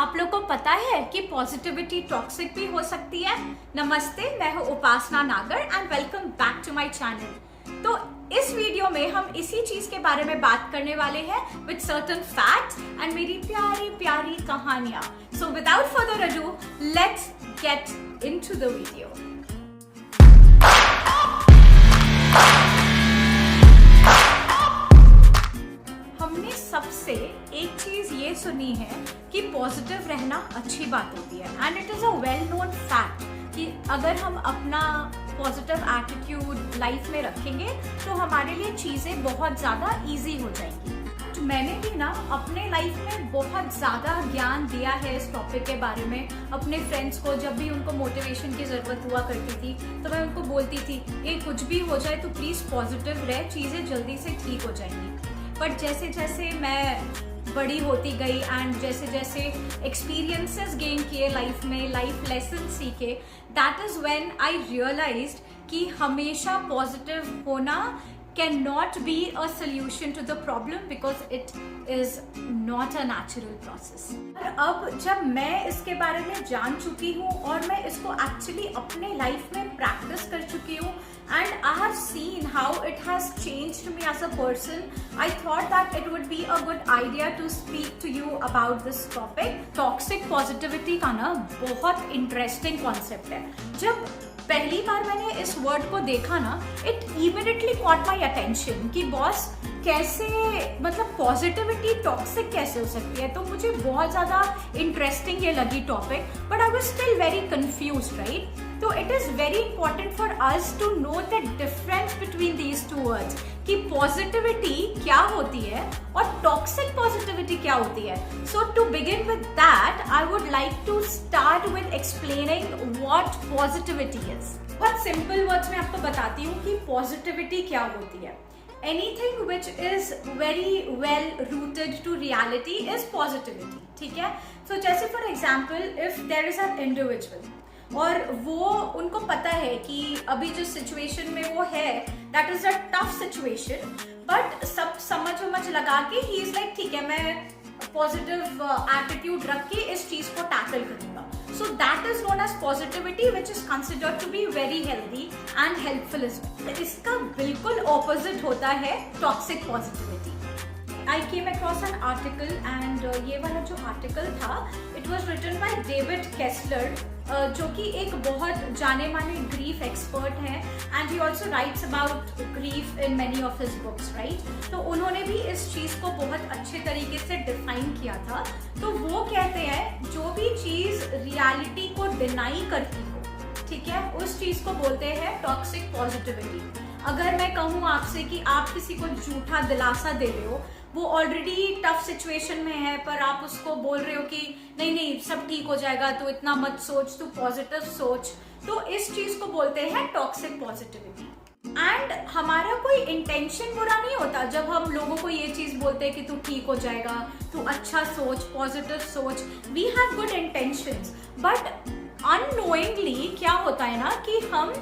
आप लोग को पता है कि पॉजिटिविटी टॉक्सिक भी हो सकती है। नमस्ते, मैं हूँ Upasana Nagar and welcome back to my channel. तो इस वीडियो में हम इसी चीज के बारे में बात करने वाले हैं विद सर्टेन फैक्ट्स एंड मेरी प्यारी प्यारी कहानियां। So without further ado, let's get into the video. हमने सबसे एक चीज ये सुनी है कि पॉजिटिव रहना अच्छी बात होती है and it is a well known fact कि अगर हम अपना पॉजिटिव एटीट्यूड लाइफ में रखेंगे तो हमारे लिए चीजें बहुत ज्यादा इजी हो जाएंगी। तो मैंने भी ना अपने लाइफ में बहुत ज्यादा ज्ञान दिया है इस टॉपिक के बारे में अपने फ्रेंड्स को। जब भी उनको मोटिवेशन की जरूरत हुआ करती थी तो मैं उनको बोलती थी ये कुछ भी हो जाए तो प्लीज पॉजिटिव रहे, चीजें जल्दी से ठीक हो जाएंगी। बट जैसे जैसे मैं बड़ी होती गई एंड जैसे जैसे एक्सपीरियंसेस गेन किए लाइफ में, लाइफ लेसन सीखे, that is when I realized कि हमेशा पॉजिटिव होना can not be a solution to the problem because it is not a natural process. और अब जब मैं इसके बारे में जान चुकी हूँ और मैं इसको एक्चुअली अपने लाइफ में प्रैक्टिस कर चुकी हूँ and I have seen how it has changed me as a person, I thought that it would be a good idea to speak to you about this topic. Toxic positivity का ना बहुत interesting concept है। जब पहली बार मैंने इस word को देखा ना, it immediately caught my attention कि बॉस कैसे, मतलब पॉजिटिविटी टॉक्सिक कैसे हो सकती है। तो मुझे बहुत ज्यादा इंटरेस्टिंग ये लगी topic, but I was still very confused, right. तो it is very important for us to know the difference between these two words कि पॉजिटिविटी क्या होती है और टॉक्सिक पॉजिटिविटी क्या होती है। So to begin with that I would like to start with explaining what positivity is. बहुत simple words में आपको बताती हूँ कि पॉजिटिविटी क्या होती है। Anything which is very well rooted to reality is positivity, ठीक है। So जैसे for example, if there is an individual और वो उनको पता है कि अभी जो सिचुएशन में वो है that is a tough situation, but सब समझ लगा के he is like ठीक है, मैं पॉजिटिव एटीट्यूड रख के इस चीज को टैकल करूंगा। So that is known as positivity, which is considered to be very healthy and helpful as well. इसका बिल्कुल opposite होता है toxic positivity. I came across an article and ये वाला जो article था, it was written by David Kessler, जो कि एक बहुत जाने माने ग्रीफ एक्सपर्ट है and he also writes about grief in many of his books, right. तो उन्होंने भी इस चीज को बहुत अच्छे तरीके से डिफाइन किया था। तो वो कहते हैं जो भी चीज रियलिटी को डिनाई करती हो, ठीक है, उस चीज को बोलते हैं टॉक्सिक पॉजिटिविटी। अगर मैं कहूँ आपसे कि आप किसी को झूठा दिलासा दे रहे हो, वो ऑलरेडी टफ सिचुएशन में है, पर आप उसको बोल रहे हो कि नहीं नहीं सब ठीक हो जाएगा, तो इतना मत सोच, तू पॉजिटिव सोच, तो इस चीज को बोलते हैं टॉक्सिक पॉजिटिविटी। एंड हमारा कोई इंटेंशन बुरा नहीं होता जब हम लोगों को ये चीज बोलते हैं कि तू ठीक हो जाएगा, तू अच्छा सोच, पॉजिटिव सोच, we have good intentions. But unknowingly क्या होता है ना कि हम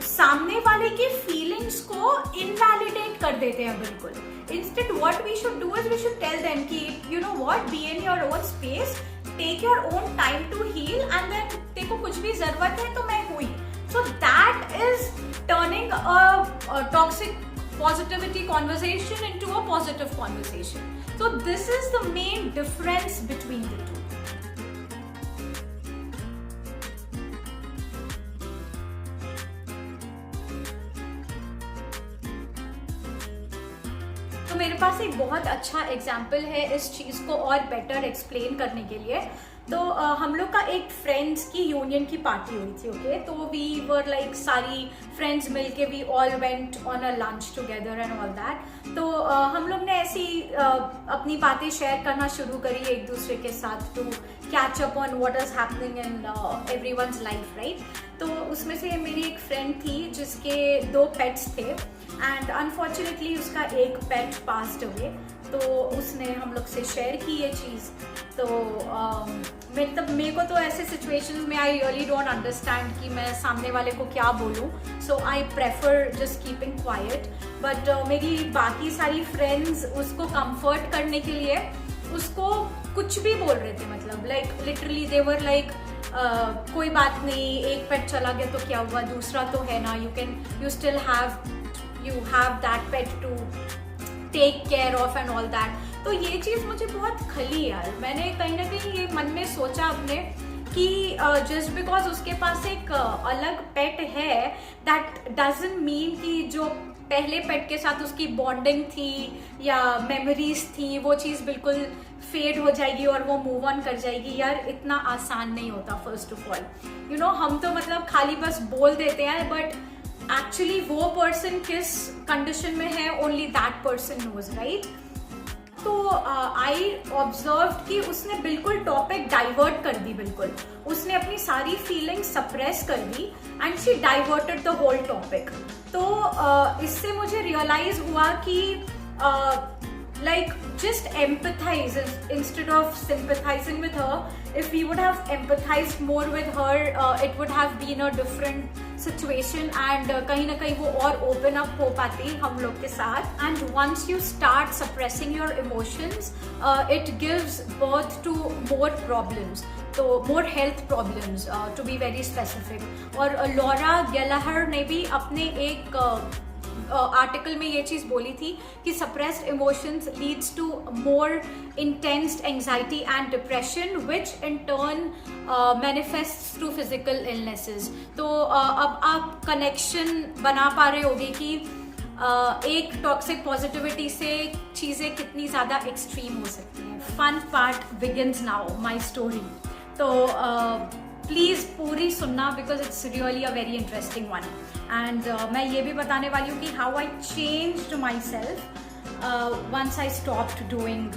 सामने वाले की फीलिंग्स को इनवैलिडेट कर देते हैं बिल्कुल। Instead, what we should do is we should tell them कि you know what, be in your own space, take your own time to heal, and then देखो कुछ भी जरूरत है तो मैं हुई। So that is turning a toxic positivity conversation into a positive conversation. So this is the main difference between the two. तो मेरे पास एक बहुत अच्छा एग्जाम्पल है इस चीज को और बेटर एक्सप्लेन करने के लिए। तो हम लोग का एक फ्रेंड्स की यूनियन की पार्टी हुई थी, ओके। तो वी वर लाइक सारी फ्रेंड्स मिलके we all went on a lunch together and all that. तो हम लोग ने ऐसी अपनी बातें शेयर करना शुरू करी एक दूसरे के साथ to catch up on what is happening in everyone's life, right. तो उसमें से मेरी एक फ्रेंड थी जिसके 2 पेट्स थे एंड अनफॉर्चुनेटली उसका एक पेट पास्ड अवे। तो उसने हम लोग से शेयर की ये चीज़। तो मेरे को तो ऐसे सिचुएशंस में आई रियली डोंट अंडरस्टैंड कि मैं सामने वाले को क्या बोलूँ, so I prefer just keeping quiet. But मेरी बाकी सारी फ्रेंड्स उसको कंफर्ट करने के लिए उसको कुछ भी बोल रहे थे, मतलब like literally they were like कोई बात नहीं, एक पेट चला गया तो क्या हुआ, दूसरा तो है ना, you still have that pet to take care of and all that. तो ये चीज़ मुझे बहुत खली यार। मैंने कहीं ना कहीं ये मन में सोचा अपने कि जस्ट बिकॉज उसके पास एक अलग पेट है, दैट डजंट मीन कि जो पहले पेट के साथ उसकी बॉन्डिंग थी या मेमोरीज थी वो चीज़ बिल्कुल फेड हो जाएगी और वो मूव ऑन कर जाएगी। यार इतना आसान नहीं होता। First of all you know, हम तो मतलब खाली बस बोल देते हैं, बट एक्चुअली वो पर्सन किस कंडीशन में है only that person knows, right. तो आई ऑब्जर्व कि उसने बिल्कुल टॉपिक डाइवर्ट कर दी, बिल्कुल उसने अपनी सारी फीलिंग सप्रेस कर दी and she diverted the whole topic. तो इससे मुझे रियलाइज हुआ कि like just empathize instead of sympathizing with her. If we would have empathized more with her, it would have been a different situation and कहीं ना कहीं वो और open up हो पाती हम लोग के साथ। And once you start suppressing your emotions, it gives birth to more problems, तो more health problems, to be very specific। और लॉरा गैलाहर ने भी अपने एक आर्टिकल में ये चीज़ बोली थी कि suppressed emotions leads to more intense anxiety and depression which in turn manifests to physical illnesses. तो अब आप कनेक्शन बना पा रहे होगे कि एक टॉक्सिक पॉजिटिविटी से चीज़ें कितनी ज़्यादा एक्सट्रीम हो सकती हैं। Fun part begins now, my story. तो प्लीज़ पूरी सुनना because it's really a very interesting one. And मैं ये भी बताने वाली हूँ कि how I changed myself once I stopped doing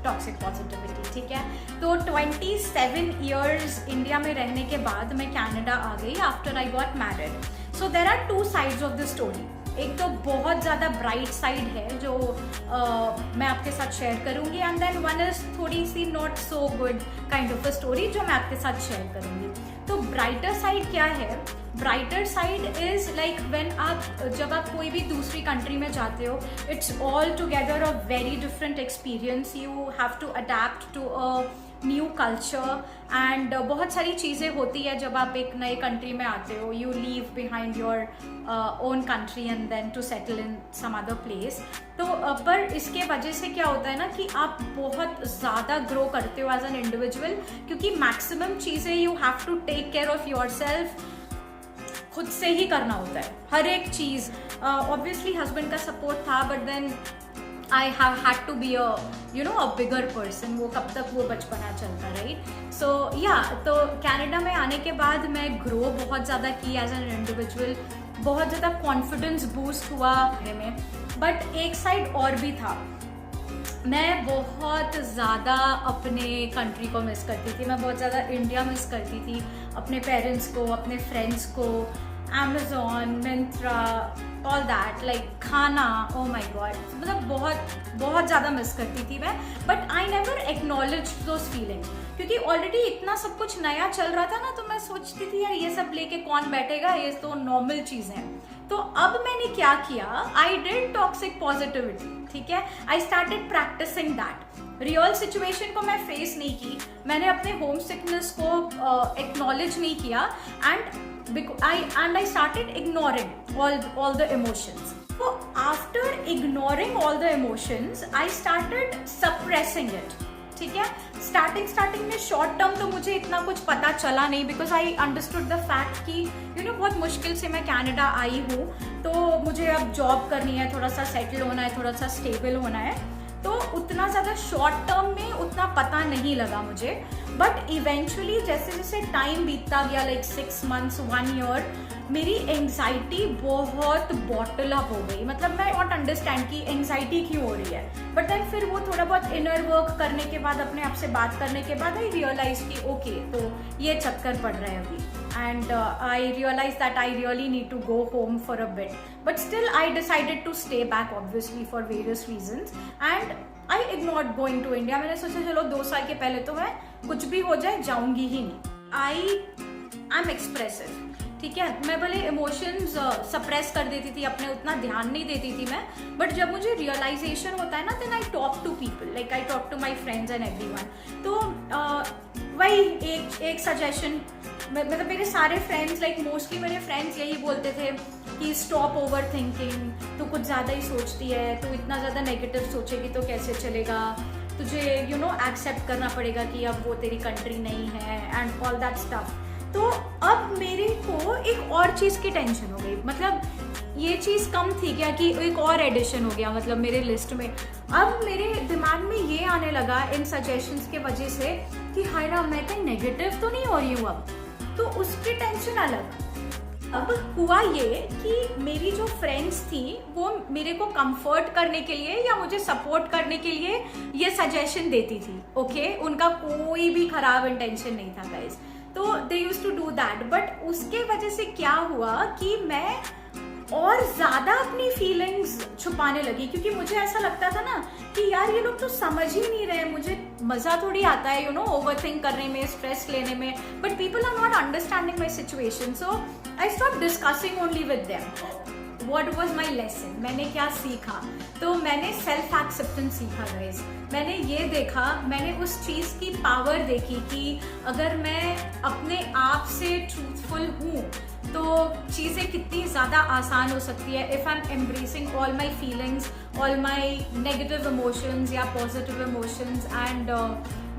toxic positivity. ठीक है, तो 27 ईयर्स इंडिया में रहने के बाद मैं कनाडा आ गई after I got married. So there are two sides of the story. एक तो बहुत ज़्यादा ब्राइट साइड है जो मैं आपके साथ शेयर करूंगी, एंड देन वन इज थोड़ी सी not so good kind of a story जो मैं आपके साथ शेयर करूंगी। तो ब्राइटर साइड क्या है? ब्राइटर साइड इज लाइक जब आप कोई भी दूसरी कंट्री में जाते हो, it's all together a very different experience. You have to adapt to a new culture and बहुत सारी चीज़ें होती है जब आप एक नए कंट्री में आते हो। You leave behind your own country and then to settle in some other place. तो पर इसके वजह से क्या होता है ना कि आप बहुत ज़्यादा ग्रो करते हो एज एन इंडिविजुअल, क्योंकि मैक्सिमम चीज़ें you have to take care of yourself, खुद से ही करना होता है हर एक चीज़। ऑब्वियसली हस्बैंड का सपोर्ट था, but then I have had to be a bigger person। वो कब तक वो बचपना चलता, राइट। सो या तो कनाडा में आने के बाद मैं ग्रो बहुत ज़्यादा की एज एन इंडिविजुअल, बहुत ज़्यादा कॉन्फिडेंस बूस्ट हुआ में। बट एक साइड और भी था, मैं बहुत ज़्यादा अपने कंट्री को मिस करती थी। मैं बहुत ज़्यादा इंडिया मिस करती थी, अपने पेरेंट्स को, अपने फ्रेंड्स को, Amazon, Myntra, all that, like खाना, oh my god, मतलब बहुत ज़्यादा मिस करती थी मैं। But I never acknowledge those feelings, क्योंकि ऑलरेडी इतना सब कुछ नया चल रहा था ना, तो मैं सोचती थी यार ये सब लेके कौन बैठेगा, ये तो नॉर्मल चीज़ है। तो अब मैंने क्या किया, आई डिड टॉक्सिक पॉजिटिविटी। ठीक है, I started practicing that. Real situation को मैं फेस नहीं की, मैंने अपने होम सिकनेस को एक्नॉलेज नहीं किया, and I started ignoring all the emotions. So after ignoring all the emotions, I started suppressing it. ठीक है, स्टार्टिंग में शॉर्ट टर्म तो मुझे इतना कुछ पता चला नहीं, because I understood the fact कि बहुत मुश्किल से मैं कनाडा आई हूँ, तो मुझे अब जॉब करनी है, थोड़ा सा सेटल होना है, थोड़ा सा स्टेबल होना है। तो उतना ज़्यादा शॉर्ट टर्म में उतना पता नहीं लगा मुझे। बट इवेंचुअली जैसे जैसे टाइम बीतता गया, लाइक 6 months 1 year, मेरी एंग्जाइटी बहुत बॉटल अप हो गई। मतलब मैं नॉट अंडरस्टैंड कि एंग्जाइटी क्यों हो रही है। बट देन फिर वो थोड़ा बहुत इनर वर्क करने के बाद, अपने आप से बात करने के बाद आई रियलाइज कि ओके, तो ये चक्कर पड़ रहा है अभी। And I realize that I really need to go home for a bit, but still I decided to stay back, obviously for various reasons. And I ignored going to India. मैंने सोचा चलो 2 साल के पहले तो मैं कुछ भी हो जाए जाऊंगी ही नहीं। I am expressive. ठीक है, मैं भले इमोशंस सप्रेस कर देती थी अपने, उतना ध्यान नहीं देती थी मैं, बट जब मुझे रियलाइजेशन होता है ना, then I talk to people, like I talk to my friends and everyone. तो वही एक सजेशन, मतलब मेरे सारे फ्रेंड्स, लाइक मोस्टली मेरे फ्रेंड्स यही बोलते थे कि स्टॉप ओवर थिंकिंग, तू कुछ ज़्यादा ही सोचती है, तू इतना ज़्यादा नेगेटिव सोचेगी तो कैसे चलेगा, तुझे एक्सेप्ट करना पड़ेगा कि अब वो तेरी कंट्री नहीं है एंड ऑल दैट स्टफ। तो अब मेरे को एक और चीज़ की टेंशन हो गई, मतलब ये चीज़ कम थी क्या कि एक और एडिशन हो गया मतलब मेरे लिस्ट में। अब मेरे दिमाग में ये आने लगा इन सजेशंस के वजह से कि हाय राम, मैं कहीं नेगेटिव तो नहीं हो रही हूँ अब, तो उसकी टेंशन अलग। अब हुआ ये कि मेरी जो फ्रेंड्स थी वो मेरे को कंफर्ट करने के लिए या मुझे सपोर्ट करने के लिए ये सजेशन देती थी, ओके, उनका कोई भी खराब इंटेंशन नहीं था गाइस, तो they used to do that. But उसके वजह से क्या हुआ कि मैं और ज्यादा अपनी फीलिंग्स छुपाने लगी, क्योंकि मुझे ऐसा लगता था ना कि यार ये लोग तो समझ ही नहीं रहे, मुझे मजा थोड़ी आता है ओवरथिंक करने में, स्ट्रेस लेने में, but people are not understanding my situation, so I stop discussing only with them. What was my lesson, मैंने क्या सीखा, तो मैंने सेल्फ एक्सेप्टेंस सीखा गाइस। मैंने ये देखा, मैंने उस चीज़ की पावर देखी कि अगर मैं अपने आप से ट्रूथफुल हूँ तो चीज़ें कितनी ज़्यादा आसान हो सकती है। If I am embracing all my feelings, all my negative emotions या पॉजिटिव इमोशंस एंड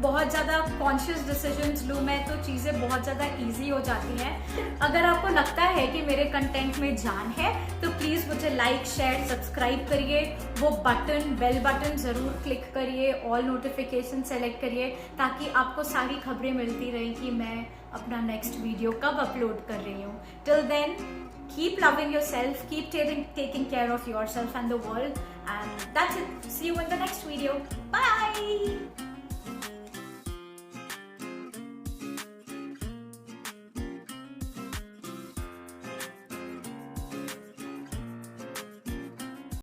बहुत ज़्यादा कॉन्शियस डिसीजंस लूँ मैं, तो चीज़ें बहुत ज़्यादा ईजी हो जाती हैं। अगर आपको लगता है कि मेरे कंटेंट में जान है तो प्लीज़ मुझे लाइक, शेयर, सब्सक्राइब करिए, वो बटन, बेल बटन ज़रूर क्लिक करिए, ऑल नोटिफिकेशन सेलेक्ट करिए, ताकि आपको सारी खबरें मिलती रहें कि मैं अपना नेक्स्ट वीडियो कब अपलोड कर रही हूँ। Till then, keep loving yourself, keep taking care of yourself and the world, and that's it. See you in the next video. Bye.